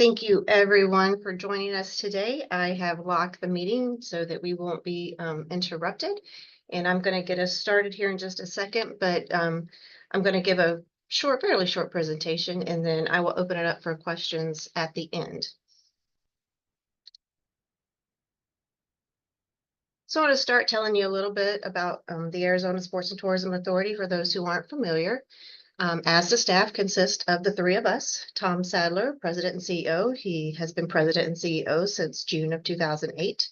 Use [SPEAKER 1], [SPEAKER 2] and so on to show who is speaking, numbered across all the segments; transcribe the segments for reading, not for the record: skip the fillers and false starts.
[SPEAKER 1] Thank you, everyone, for joining us today. I have locked the meeting so that we won't be interrupted. And I'm going to get us started here in just a second, but I'm going to give a fairly short presentation, and then I will open it up for questions at the end. So I want to start telling you a little bit about the Arizona Sports and Tourism Authority for those who aren't familiar. As the staff consists of the three of us, Tom Sadler, President and CEO. He has been President and CEO since June of 2008.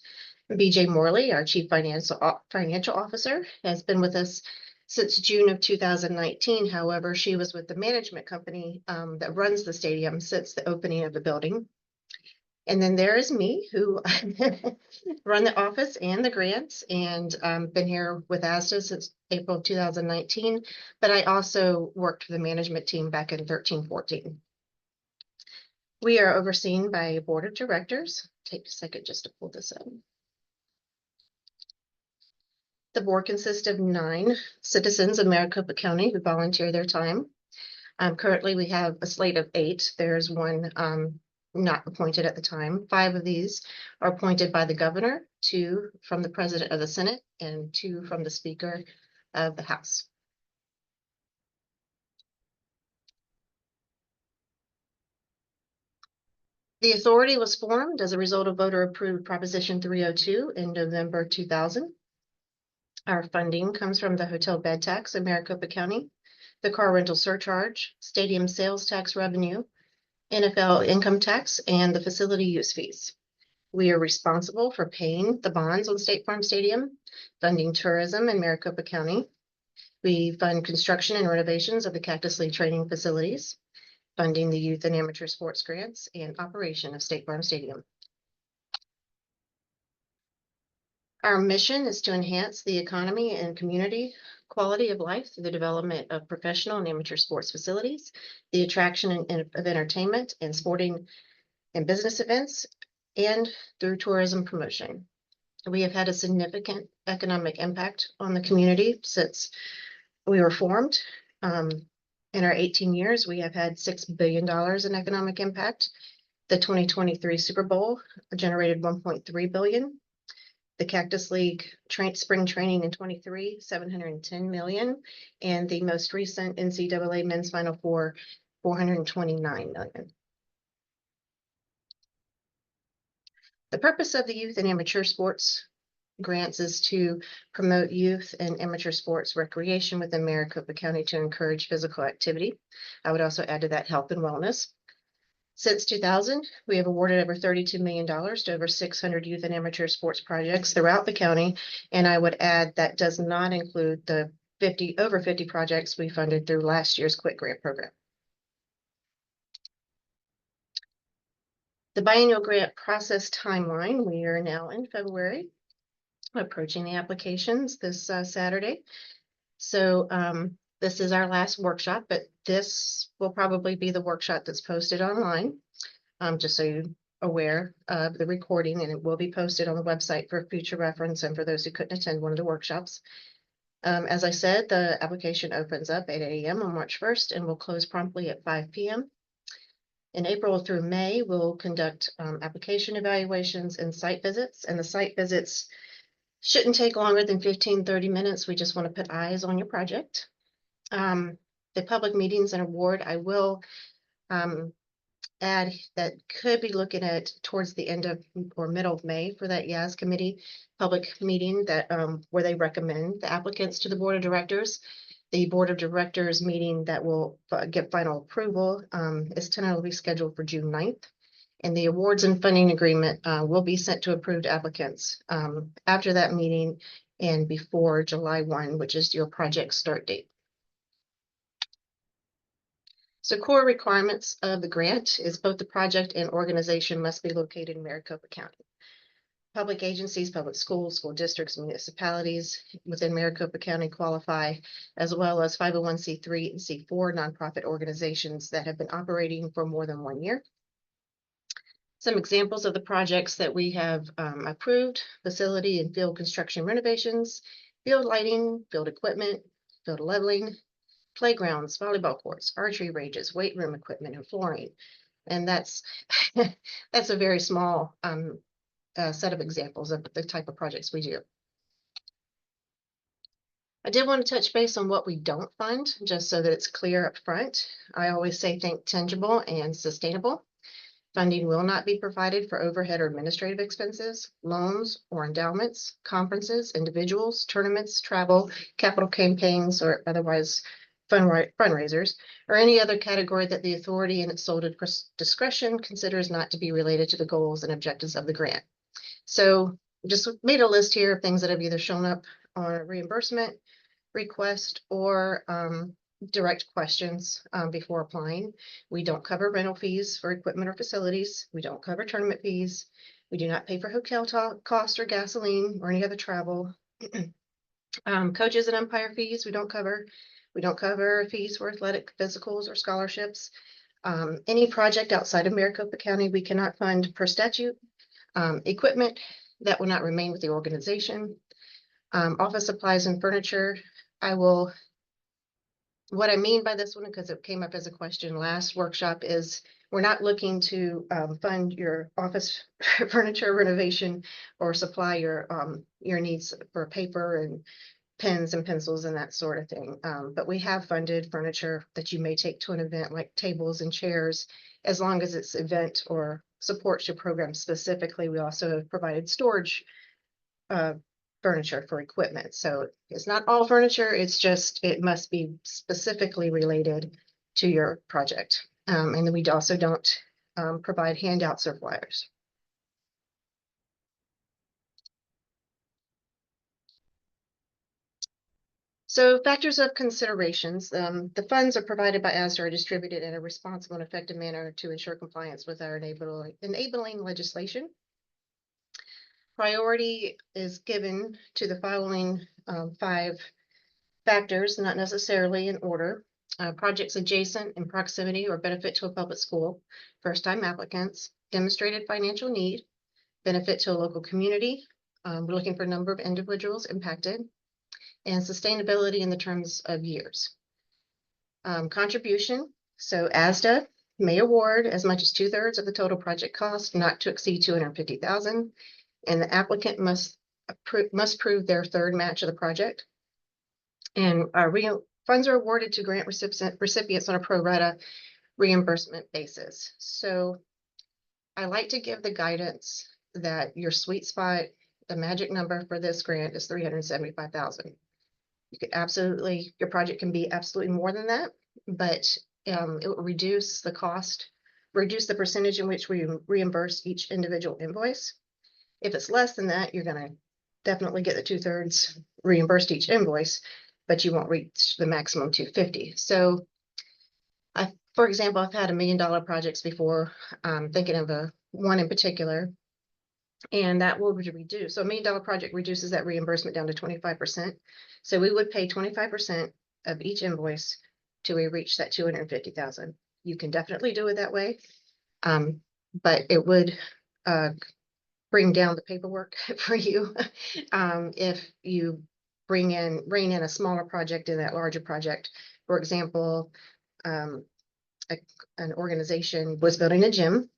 [SPEAKER 1] BJ Morley, our Chief Financial Officer, has been with us since June of 2019. However, she was with the management company that runs the stadium since the opening of the building. And then there is me, who run the office and the grants, and been here with AZSTA since April of 2019, but I also worked for the management team back in 13-14. We are overseen by a board of directors. Take a second just to pull this up. The board consists of 9 citizens of Maricopa County who volunteer their time. Currently, we have a slate of 8. There's one not appointed at the time. 5 of these are appointed by the governor, 2 from the president of the Senate, and 2 from the Speaker of the House. The authority was formed as a result of voter-approved Proposition 302 in November 2000. Our funding comes from the hotel bed tax in Maricopa County, the car rental surcharge, stadium sales tax revenue, NFL income tax, and the facility use fees. We are responsible for paying the bonds on State Farm Stadium, funding tourism in Maricopa County. We fund construction and renovations of the Cactus League training facilities, funding the youth and amateur sports grants, and operation of State Farm Stadium. Our mission is to enhance the economy and community quality of life through the development of professional and amateur sports facilities, the attraction of entertainment and sporting and business events, and through tourism promotion. We have had a significant economic impact on the community since we were formed. In our 18 years, we have had $6 billion in economic impact. The 2023 Super Bowl generated $1.3 billion. The Cactus League spring training in 23, $710 million, and the most recent NCAA Men's Final Four, $429 million. The purpose of the youth and amateur sports grants is to promote youth and amateur sports recreation within Maricopa County to encourage physical activity. I would also add to that health and wellness. Since 2000, we have awarded over $32 million to over 600 youth and amateur sports projects throughout the county. And I would add that does not include the over 50 projects we funded through last year's Quick Grant program. The biennial grant process timeline, we are now in February, approaching the applications this Saturday. So this is our last workshop, but this will probably be the workshop that's posted online, just so you're aware of the recording, and it will be posted on the website for future reference and for those who couldn't attend one of the workshops. As I said, the application opens up at 8 a.m. on March 1st and will close promptly at 5 p.m. In April through May, we'll conduct application evaluations and site visits, and the site visits shouldn't take longer than 15-30 minutes. We just want to put eyes on your project. The public meetings and award, I will add that could be looking at towards the end of or middle of May for that YAS committee public meeting that where they recommend the applicants to the board of directors. The board of directors meeting that will get final approval is tentatively scheduled for June 9th. And the awards and funding agreement will be sent to approved applicants after that meeting and before July 1, which is your project start date. So core requirements of the grant is both the project and organization must be located in Maricopa County. Public agencies, public schools, school districts, municipalities within Maricopa County qualify, as well as 501c3 and C4 nonprofit organizations that have been operating for more than 1 year. Some examples of the projects that we have approved: facility and field construction renovations, field lighting, field equipment, field leveling, playgrounds, volleyball courts, archery ranges, weight room equipment, and flooring, And that's that's a very small set of examples of the type of projects we do. I did want to touch base on what we don't fund, just so that it's clear up front. I always say think tangible and sustainable. Funding will not be provided for overhead or administrative expenses, loans or endowments, conferences, individuals, tournaments, travel, capital campaigns, or otherwise fundraisers, or any other category that the authority in its sole discretion considers not to be related to the goals and objectives of the grant. So just made a list here of things that have either shown up on a reimbursement request or direct questions before applying. We don't cover rental fees for equipment or facilities. We don't cover tournament fees. We do not pay for hotel costs or gasoline or any other travel. Coaches and umpire fees, we don't cover. We don't cover fees for athletic physicals or scholarships. Any project outside of Maricopa County, we cannot fund per statute. Equipment that will not remain with the organization. Office supplies and furniture. What I mean by this one, because it came up as a question last workshop, is we're not looking to fund your office furniture renovation or supply your needs for paper and pens and pencils and that sort of thing. But we have funded furniture that you may take to an event, like tables and chairs, as long as it's event or supports your program specifically. We also have provided storage furniture for equipment. So it's not all furniture, it's just, it must be specifically related to your project. And then we also don't provide handouts or flyers. So factors of considerations, the funds are provided by AZSTA are distributed in a responsible and effective manner to ensure compliance with our enabling legislation. Priority is given to the following 5 factors, not necessarily in order. Projects adjacent in proximity or benefit to a public school, first-time applicants, demonstrated financial need, benefit to a local community. We're looking for a number of individuals impacted, and sustainability in the terms of years. Contribution, so AZSTA may award as much as 2/3 of the total project cost, not to exceed $250,000, and the applicant must prove their third match of the project. And funds are awarded to grant recipients on a pro rata reimbursement basis. So I like to give the guidance that your sweet spot, the magic number for this grant is $375,000. You could absolutely, your project can be absolutely more than that, but it will reduce the cost, reduce the percentage in which we reimburse each individual invoice. If it's less than that, you're going to definitely get the 2/3 reimbursed each invoice, but you won't reach the maximum 250. So for example, I've had $1 million projects before. I'm thinking of one in particular, and that will reduce. So $1 million project reduces that reimbursement down to 25%. So we would pay 25% of each invoice till we reach that 250,000. You can definitely do it that way, but it would bring down the paperwork for you if you rein in a smaller project in that larger project. For example, an organization was building a gym,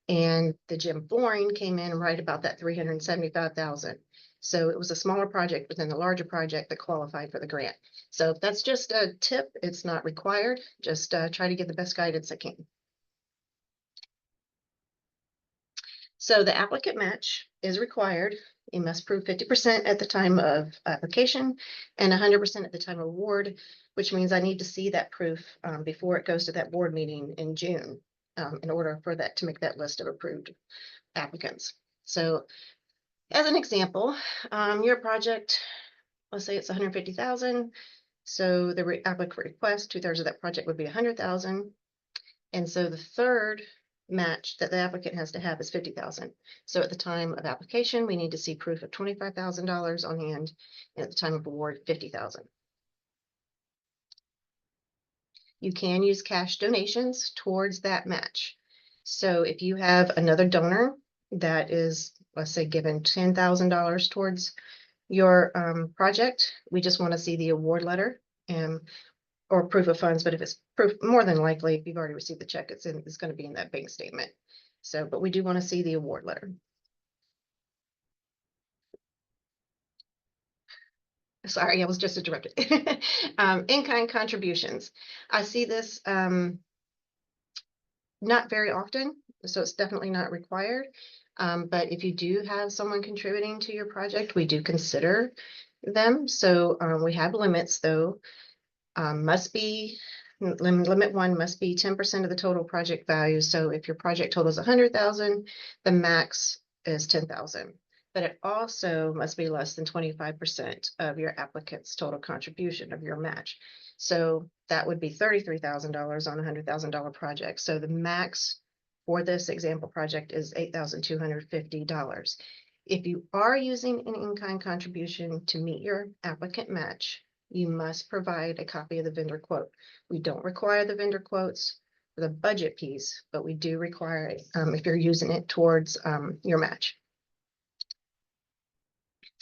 [SPEAKER 1] and the gym flooring came in right about that 375,000. So it was a smaller project within the larger project that qualified for the grant. So that's just a tip. It's not required. Just try to get the best guidance I can. So the applicant match is required. You must prove 50% at the time of application and 100% at the time of award, which means I need to see that proof before it goes to that board meeting in June in order for that to make that list of approved applicants. So as an example, your project, let's say it's 150,000. So the applicant request, 2/3 of that project would be 100,000. And so the third match that the applicant has to have is 50,000. So at the time of application, we need to see proof of $25,000 on hand, and at the time of award, 50,000. You can use cash donations towards that match. So if you have another donor that is, let's say, given $10,000 towards your project, we just want to see the award letter. And or proof of funds, but if it's proof, more than likely, if you've already received the check, it's going to be in that bank statement. So, but we do want to see the award letter. Sorry, I was just interrupted. In-kind contributions. I see this not very often, so it's definitely not required. But if you do have someone contributing to your project, we do consider them. So we have limits though. Must be limit one must be 10% of the total project value. So if your project total is 100,000, the max is 10,000. But it also must be less than 25% of your applicant's total contribution of your match. So that would be $33,000 on a $100,000 project. So the max for this example project is $8,250. If you are using an in-kind contribution to meet your applicant match, you must provide a copy of the vendor quote. We don't require the vendor quotes for the budget piece, but we do require it if you're using it towards your match.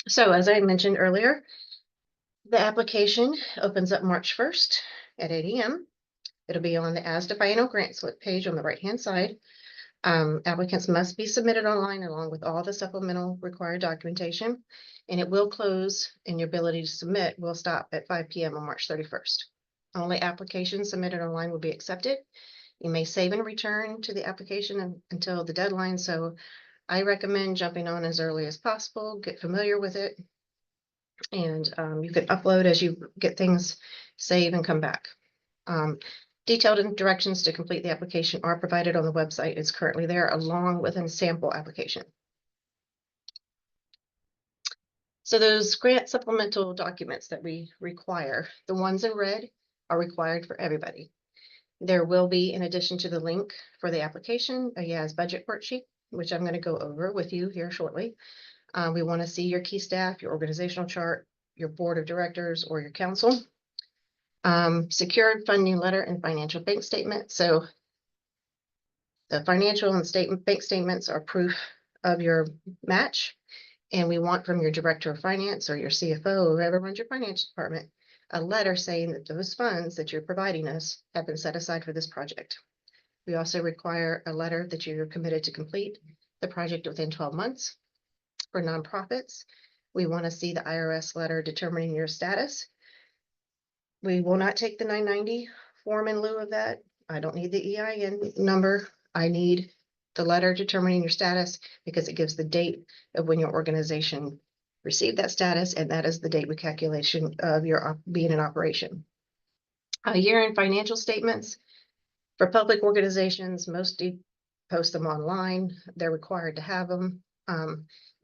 [SPEAKER 1] So as I mentioned earlier, the application opens up March 1st at 8 a.m. It'll be on the AZSTA final grant slip page on the right-hand side. Applicants must be submitted online along with all the supplemental required documentation, and it will close and your ability to submit will stop at 5 p.m. on March 31st. Only applications submitted online will be accepted. You may save and return to the application until the deadline, so I recommend jumping on as early as possible, get familiar with it, and you can upload as you get things, save and come back. Detailed directions to complete the application are provided on the website. It's currently there along with a sample application. So those grant supplemental documents that we require, the ones in red are required for everybody. There will be, in addition to the link for the application, a YAS budget worksheet, which I'm going to go over with you here shortly. We want to see your key staff, your organizational chart, your board of directors or your council. Secured funding letter and financial bank statement. So the financial and bank statements are proof of your match. And we want from your director of finance or your CFO, or whoever runs your finance department, a letter saying that those funds that you're providing us have been set aside for this project. We also require a letter that you're committed to complete the project within 12 months. For nonprofits, we want to see the IRS letter determining your status. We will not take the 990 form in lieu of that. I don't need the EIN number. I need the letter determining your status because it gives the date of when your organization received that status, and that is the date recalculation of your being in operation. A year-end financial statements for public organizations, most post them online. They're required to have them,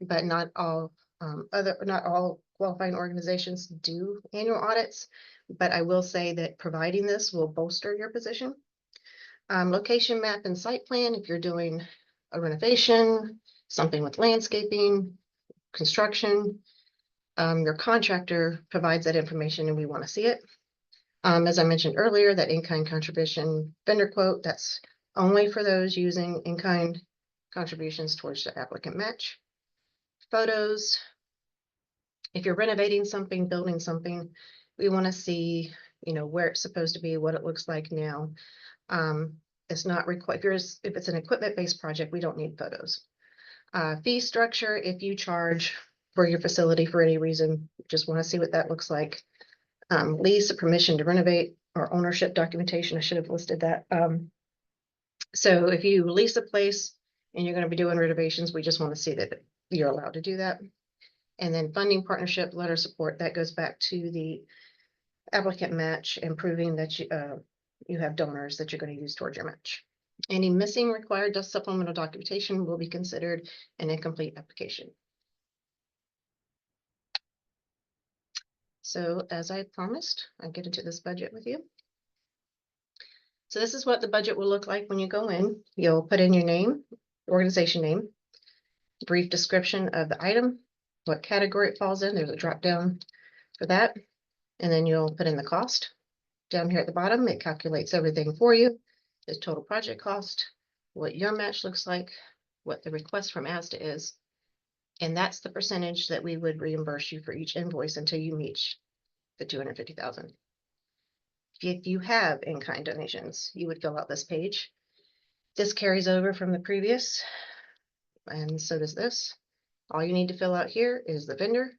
[SPEAKER 1] but not all qualifying organizations do annual audits. But I will say that providing this will bolster your position. Location map and site plan, if you're doing a renovation, something with landscaping, construction, your contractor provides that information and we want to see it. As I mentioned earlier, that in-kind contribution vendor quote, that's only for those using in-kind contributions towards the applicant match. Photos, if you're renovating something, building something, we want to see, where it's supposed to be, what it looks like now. It's not required. If it's an equipment-based project, we don't need photos. Fee structure, if you charge for your facility for any reason, just want to see what that looks like. Lease, a permission to renovate, or ownership documentation. I should have listed that. So if you lease a place and you're going to be doing renovations, we just want to see that you're allowed to do that. And then funding partnership letter support, that goes back to the applicant match and proving that you have donors that you're going to use towards your match. Any missing required supplemental documentation will be considered an incomplete application. So as I promised, I'll get into this budget with you. So this is what the budget will look like when you go in. You'll put in your name, organization name, brief description of the item, what category it falls in. There's a drop down for that. And then you'll put in the cost. Down here at the bottom, it calculates everything for you. The total project cost, what your match looks like, what the request from AZSTA is. And that's the percentage that we would reimburse you for each invoice until you meet the $250,000. If you have in-kind donations, you would fill out this page. This carries over from the previous, and so does this. All you need to fill out here is the vendor,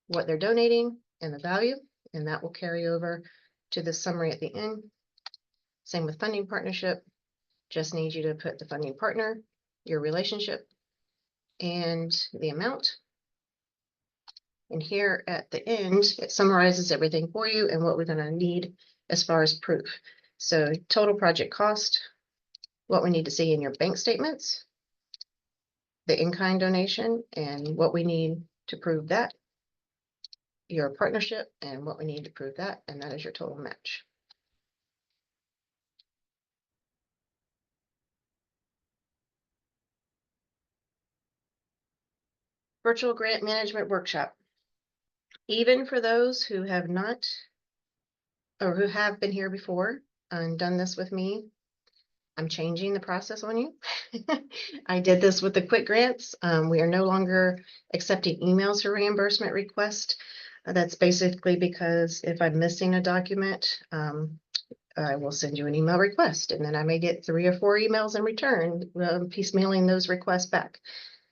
[SPEAKER 1] what they're donating, and the value, and that will carry over to the summary at the end. Same with funding partnership. Just need you to put the funding partner, your relationship, and the amount. And here at the end, it summarizes everything for you and what we're going to need as far as proof. So total project cost, what we need to see in your bank statements, the in-kind donation, and what we need to prove that, your partnership, and what we need to prove that, and that is your total match. Virtual grant management workshop. Even for those who have not or who have been here before and done this with me, I'm changing the process on you. I did this with the quick grants. We are no longer accepting emails for reimbursement request. That's basically because if I'm missing a document, I will send you an email request, and then I may get 3 or 4 emails in return, piecemealing those requests back.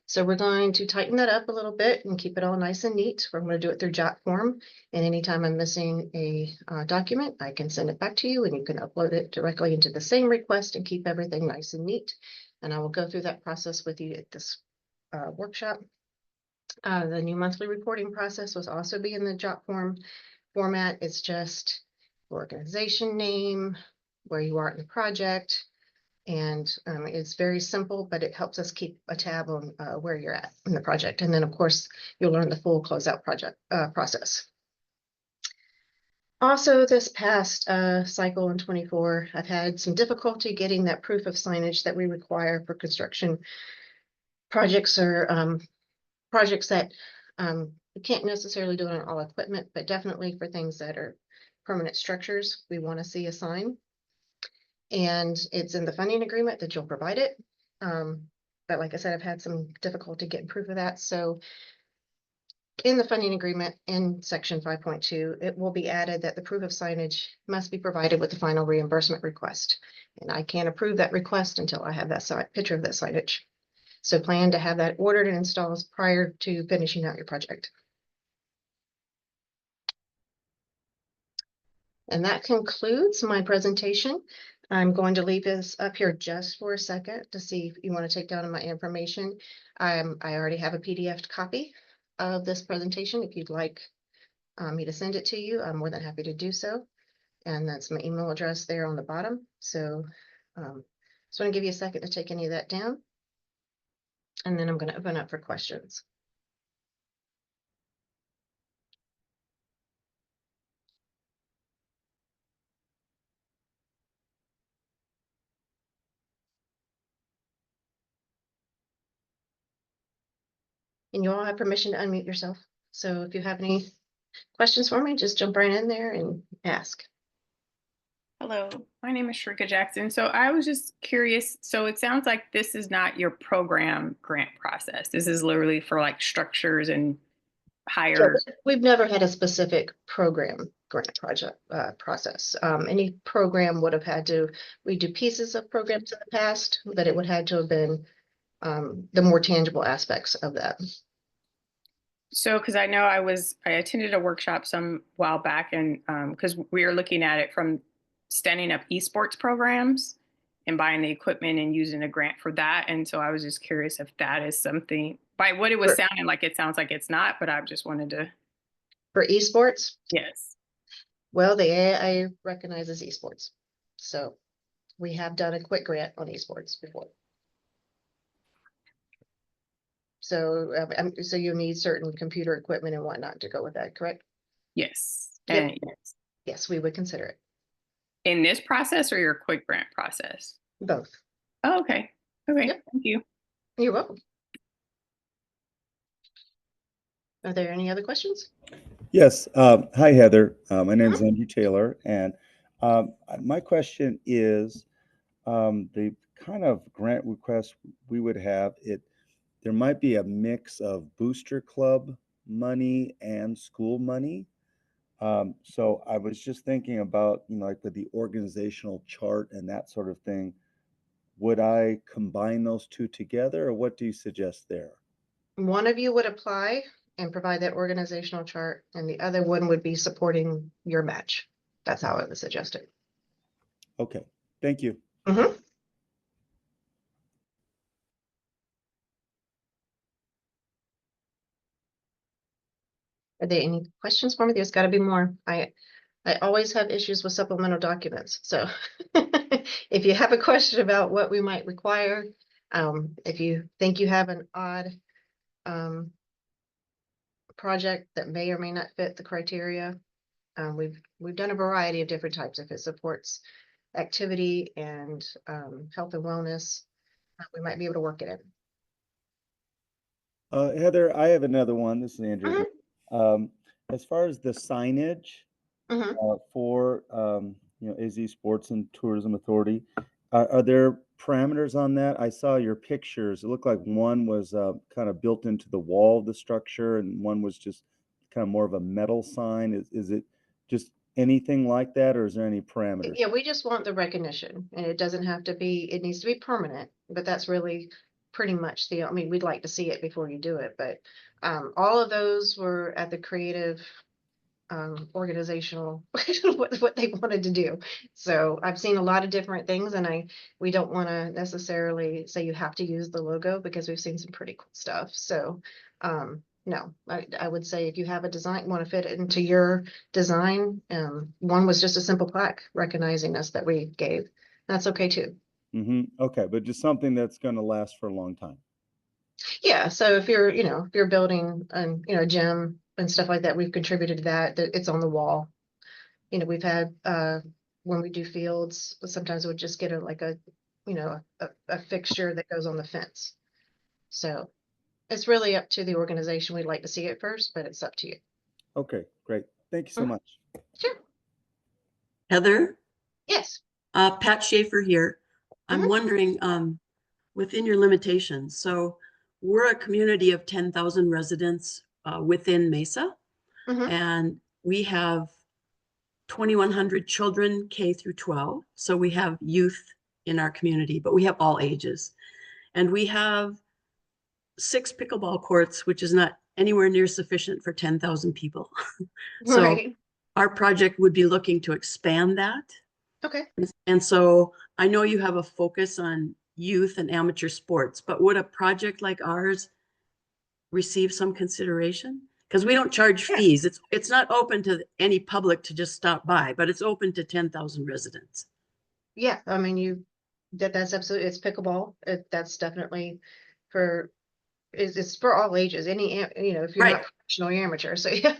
[SPEAKER 1] So we're going to tighten that up a little bit and keep it all nice and neat. We're going to do it through jot form. And anytime I'm missing a document, I can send it back to you and you can upload it directly into the same request and keep everything nice and neat. And I will go through that process with you at this workshop. The new monthly reporting process will also be in the jot format. It's just organization name, where you are in the project, and it's very simple, but it helps us keep a tab on where you're at in the project. And then, of course, you'll learn the full closeout project process. Also, this past cycle in 24, I've had some difficulty getting that proof of signage that we require for construction projects or projects that we can't necessarily do it on all equipment, but definitely for things that are permanent structures, we want to see a sign. And it's in the funding agreement that you'll provide it. But like I said, I've had some difficulty getting proof of that. So in the funding agreement in section 5.2, it will be added that the proof of signage must be provided with the final reimbursement request. And I can't approve that request until I have that picture of that signage. So plan to have that ordered and installed prior to finishing out your project. And that concludes my presentation. I'm going to leave this up here just for a second to see if you want to take down my information. I already have a PDF copy of this presentation. If you'd like me to send it to you, I'm more than happy to do so. And that's my email address there on the bottom. So just want to give you a second to take any of that down. And then I'm going to open up for questions. And you all have permission to unmute yourself. So if you have any questions for me, just jump right in there and ask.
[SPEAKER 2] Hello, my name is Shrika Jackson. So I was just curious. So it sounds like this is not your program grant process. This is literally for like structures and higher.
[SPEAKER 1] So we've never had a specific program grant project process. Any program would have had to, we do pieces of programs in the past, but it would have to have been the more tangible aspects of that.
[SPEAKER 2] So, because I know I attended a workshop some while back, and because we were looking at it from standing up esports programs and buying the equipment and using a grant for that. And so I was just curious if that is something, by what it was sounding like, it sounds like it's not, but I just wanted to.
[SPEAKER 1] For esports?
[SPEAKER 2] Yes.
[SPEAKER 1] Well, the AIA recognizes esports. So we have done a quick grant on esports before. So, so you need certain computer equipment and whatnot to go with that, correct?
[SPEAKER 2] Yes.
[SPEAKER 1] Yep.
[SPEAKER 2] And yes.
[SPEAKER 1] Yes, we would consider it.
[SPEAKER 2] In this process or your quick grant process?
[SPEAKER 1] Both.
[SPEAKER 2] Oh, okay. Okay.
[SPEAKER 1] Yep.
[SPEAKER 2] Thank you.
[SPEAKER 1] You're welcome. Are there any other questions?
[SPEAKER 3] Yes. Hi, Heather. My name is Andrew Taylor, and my question is the kind of grant request we would have. There might be a mix of booster club money and school money. So I was just thinking about, like with the organizational chart and that sort of thing, would I combine those two together, or what do you suggest there?
[SPEAKER 1] One of you would apply and provide that organizational chart, and the other one would be supporting your match. That's how I would suggest it.
[SPEAKER 3] Okay, thank you.
[SPEAKER 1] Mhm. Are there any questions for me? There's got to be more. I always have issues with supplemental documents. So if you have a question about what we might require, if you think you have an odd project that may or may not fit the criteria, we've done a variety of different types. If it supports activity and health and wellness, we might be able to work it in.
[SPEAKER 3] Heather, I have another one. This is Andrew
[SPEAKER 1] Mhm.
[SPEAKER 3] again. As far as the signage
[SPEAKER 1] Mhm.
[SPEAKER 3] for AZ Sports and Tourism Authority, are there parameters on that? I saw your pictures. It looked like one was kind of built into the wall of the structure, and one was just kind of more of a metal sign. Is it just anything like that, or is there any parameters?
[SPEAKER 1] Yeah, we just want the recognition, and it doesn't have to be, it needs to be permanent, but that's really pretty much I mean, we'd like to see it before you do it, but all of those were at the creative organizational what they wanted to do. So I've seen a lot of different things, and we don't want to necessarily say you have to use the logo, because we've seen some pretty cool stuff. So no, I would say if you have a design, want to fit it into your design, one was just a simple plaque recognizing us that we gave. That's okay too.
[SPEAKER 3] Okay, but just something that's going to last for a long time.
[SPEAKER 1] Yeah, so if you're building a gym and stuff like that, we've contributed to that it's on the wall. We've had when we do fields, sometimes we'll just get a fixture that goes on the fence. So it's really up to the organization. We'd like to see it first, but it's up to you.
[SPEAKER 3] Okay, great. Thank you so much.
[SPEAKER 1] Sure.
[SPEAKER 4] Heather,
[SPEAKER 1] Yes.
[SPEAKER 4] Pat Schaefer here. I'm
[SPEAKER 1] Mhm.
[SPEAKER 4] wondering, within your limitations, so we're a community of 10,000 residents within Mesa,
[SPEAKER 1] Mhm.
[SPEAKER 4] and we have 2,100 children K through 12. So we have youth in our community, but we have all ages. And we have 6 pickleball courts, which is not anywhere near sufficient for 10,000 people. So
[SPEAKER 1] Right.
[SPEAKER 4] our project would be looking to expand that.
[SPEAKER 1] Okay.
[SPEAKER 4] And so I know you have a focus on youth and amateur sports, but would a project like ours receive some consideration? Because we don't charge
[SPEAKER 1] Yeah.
[SPEAKER 4] fees. It's not open to any public to just stop by, but it's open to 10,000 residents.
[SPEAKER 1] Yeah. I mean, that's absolutely, it's pickleball. That's definitely for, it's for all ages, if you're not
[SPEAKER 4] Right.
[SPEAKER 1] professional or amateur. So yeah.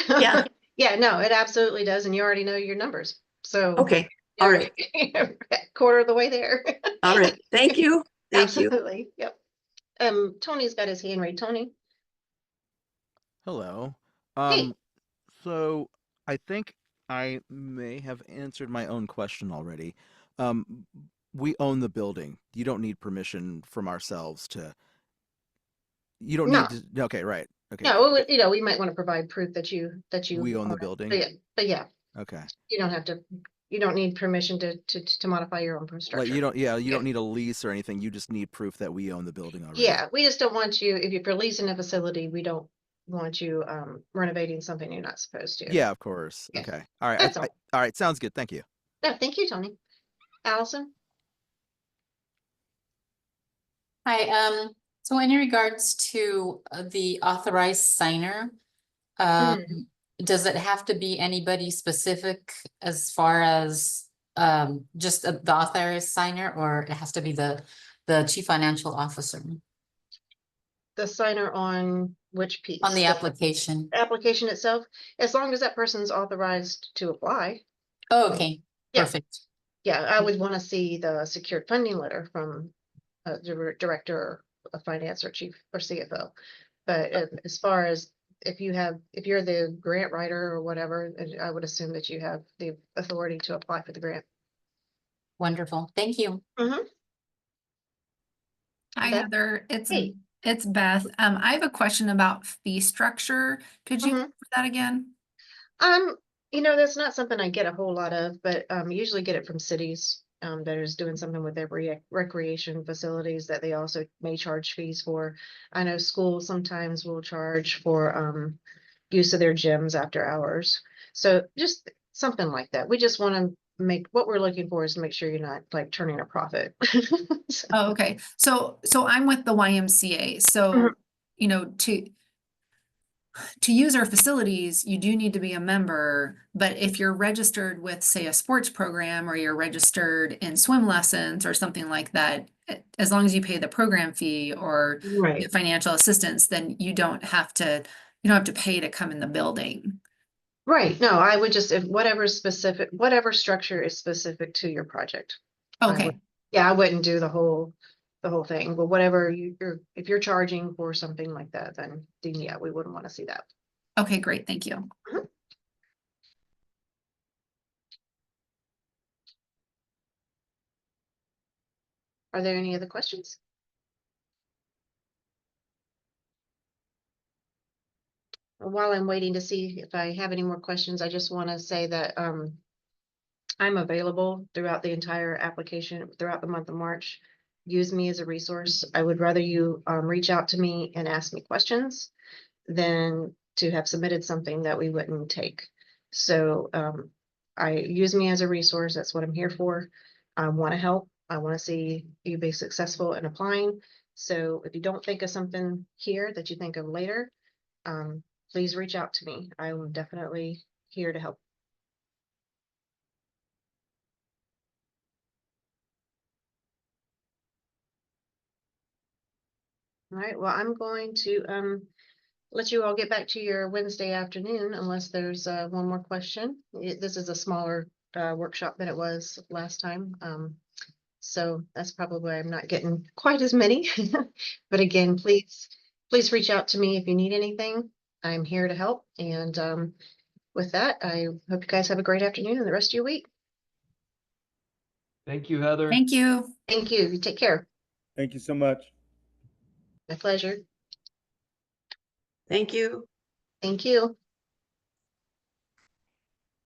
[SPEAKER 4] Yeah.
[SPEAKER 1] Yeah, no, it absolutely does. And you already know your numbers. So
[SPEAKER 4] Okay. All
[SPEAKER 1] you're
[SPEAKER 4] right.
[SPEAKER 1] quarter of the way there.
[SPEAKER 4] All right. Thank you. Thank you.
[SPEAKER 1] Absolutely. Yep. Tony's got his hand raised. Tony.
[SPEAKER 5] Hello.
[SPEAKER 1] Hey.
[SPEAKER 5] So I think I may have answered my own question already. Um, we own the building. You don't need permission from ourselves to. You don't
[SPEAKER 1] No,
[SPEAKER 5] need to. Okay, right. Okay,
[SPEAKER 1] no, we might want to provide proof that you
[SPEAKER 5] we own
[SPEAKER 1] own
[SPEAKER 5] the
[SPEAKER 1] it.
[SPEAKER 5] building.
[SPEAKER 1] But yeah,
[SPEAKER 5] Okay.
[SPEAKER 1] you don't have to, you don't need permission to modify your own
[SPEAKER 5] Like
[SPEAKER 1] structure.
[SPEAKER 5] you don't. Yeah, you
[SPEAKER 1] Yeah.
[SPEAKER 5] don't need a lease or anything. You just need proof that we own the building already.
[SPEAKER 1] Yeah, we just don't want you, if you're leasing a facility, we don't want you renovating something you're not supposed to.
[SPEAKER 5] Yeah, of course.
[SPEAKER 1] Yeah.
[SPEAKER 5] Okay. All right.
[SPEAKER 1] That's all.
[SPEAKER 5] All right. Sounds good. Thank you.
[SPEAKER 1] No, thank you, Tony. Allison?
[SPEAKER 6] Hi, so in regards to the authorized signer, does it have to be anybody specific as far as just the authorized signer, or it has to be the chief financial officer
[SPEAKER 1] The signer on which piece?
[SPEAKER 6] on the application?
[SPEAKER 1] Application itself, as long as that person's authorized to apply.
[SPEAKER 6] Oh, okay,
[SPEAKER 1] Yeah.
[SPEAKER 6] perfect.
[SPEAKER 1] Yeah, I would want to see the secured funding letter from director of finance or chief or CFO. But as far as if you're the grant writer or whatever, I would assume that you have the authority to apply for the grant.
[SPEAKER 6] Wonderful, thank you.
[SPEAKER 1] Mhm.
[SPEAKER 7] Hi,
[SPEAKER 1] Beth?
[SPEAKER 7] Heather.
[SPEAKER 1] Hey.
[SPEAKER 7] It's Beth. I have a question about fee structure. Could you
[SPEAKER 1] Mhm.
[SPEAKER 7] go over that again?
[SPEAKER 1] That's not something I get a whole lot of, but usually get it from cities that is doing something with their recreation facilities that they also may charge fees for. I know schools sometimes will charge for use of their gyms after hours. So just something like that. We just want to make, what we're looking for is to make sure you're not like turning a profit. So-
[SPEAKER 7] Oh, okay. So I'm with the YMCA. So,
[SPEAKER 1] Mhm.
[SPEAKER 7] you know, to use our facilities, you do need to be a member, but if you're registered with, say, a sports program or you're registered in swim lessons or something like that, as long as you pay the program fee or
[SPEAKER 1] Right.
[SPEAKER 7] get financial assistance, then you don't have to pay to come in the building.
[SPEAKER 1] Right. No, I would just, if whatever structure is specific to your project. I
[SPEAKER 7] Okay,
[SPEAKER 1] would- Yeah, I wouldn't do the whole thing, but whatever if you're charging for something like that, then yeah, we wouldn't want to see that.
[SPEAKER 7] okay, great, thank you.
[SPEAKER 1] Are there any other questions? While I'm waiting to see if I have any more questions, I just want to say that I'm available throughout the entire application, throughout the month of March. Use me as a resource. I would rather you reach out to me and ask me questions than to have submitted something that we wouldn't take. So I use me as a resource. That's what I'm here for. I want to help. I want to see you be successful in applying. So if you don't think of something here that you think of later, please reach out to me. I am definitely here to help. All right, well, I'm going to let you all get back to your Wednesday afternoon unless there's one more question. This is a smaller workshop than it was last time. So that's probably why I'm not getting quite as many. But again, please reach out to me if you need anything. I'm here to help. And with that, I hope you guys have a great afternoon and the rest of your week.
[SPEAKER 8] Thank you, Heather.
[SPEAKER 7] Thank you.
[SPEAKER 1] Thank you. You take care.
[SPEAKER 3] Thank you so much.
[SPEAKER 1] My pleasure.
[SPEAKER 4] Thank you.
[SPEAKER 1] Thank you.